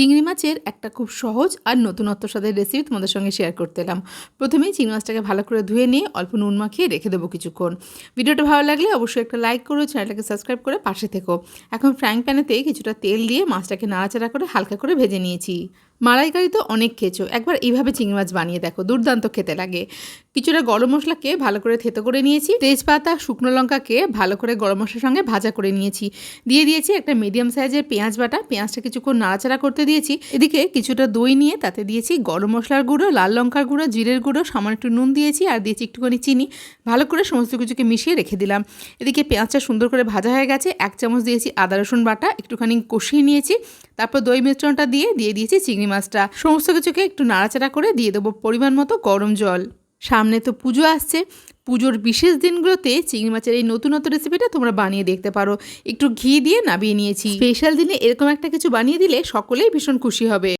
চিংড়ি মাছের একটা খুব সহজ আর নতুনত্ব স্বাদের রেসিপি তোমাদের সঙ্গে শেয়ার করতে এলাম। প্রথমেই চিংড়ি মাছটাকে ভালো করে ধুয়ে নিয়ে অল্প নুন মাখিয়ে রেখে দেবো কিছুক্ষণ। ভিডিওটা ভালো লাগলে অবশ্যই একটা লাইক করো, চ্যানেলটাকে সাবস্ক্রাইব করে পাশে থেকো। এখন ফ্রাইং প্যানেতে কিছুটা তেল দিয়ে মাছটাকে নাড়াচাড়া করে হালকা করে ভেজে নিয়েছি। মালাইকারি তো অনেক খেয়েছো, একবার এইভাবে চিংড়ি মাছ বানিয়ে দেখো, দুর্দান্ত খেতে লাগে। কিছুটা গরম মশলাকে ভালো করে থেতো করে নিয়েছি, তেজপাতা শুকনো লঙ্কাকে ভালো করে গরম মশলার সঙ্গে ভাজা করে নিয়েছি। দিয়ে দিয়েছি একটা মিডিয়াম সাইজের পেঁয়াজ বাটা, পেঁয়াজটা কিছুক্ষণ নাড়াচাড়া করতে দিয়েছি। এদিকে কিছুটা দই নিয়ে তাতে দিয়েছি গরম মশলার গুঁড়ো, লাল লঙ্কার গুঁড়ো, জিরের গুঁড়ো, সামান্য একটু নুন দিয়েছি আর দিয়েছি একটুখানি চিনি। ভালো করে সমস্ত কিছুকে মিশিয়ে রেখে দিলাম। এদিকে পেঁয়াজটা সুন্দর করে ভাজা হয়ে গেছে, 1 চামচ দিয়েছি আদা রসুন বাটা, একটুখানি কষিয়ে নিয়েছি। তারপর দই মিশ্রণটা দিয়ে দিয়েছি চিংড়ি মাছটা। সমস্ত কিছুকে একটু নাড়াচাড়া করে দিয়ে দেবো পরিমাণ মতো গরম জল। সামনে তো পুজো আসছে, পুজোর বিশেষ দিনগুলোতে চিংড়ি মাছের এই নতুনত্ব রেসিপিটা তোমরা বানিয়ে দেখতে পারো। একটু ঘি দিয়ে নামিয়ে নিয়েছি। স্পেশাল দিনে এরকম একটা কিছু বানিয়ে দিলে সকলেই ভীষণ খুশি হবে।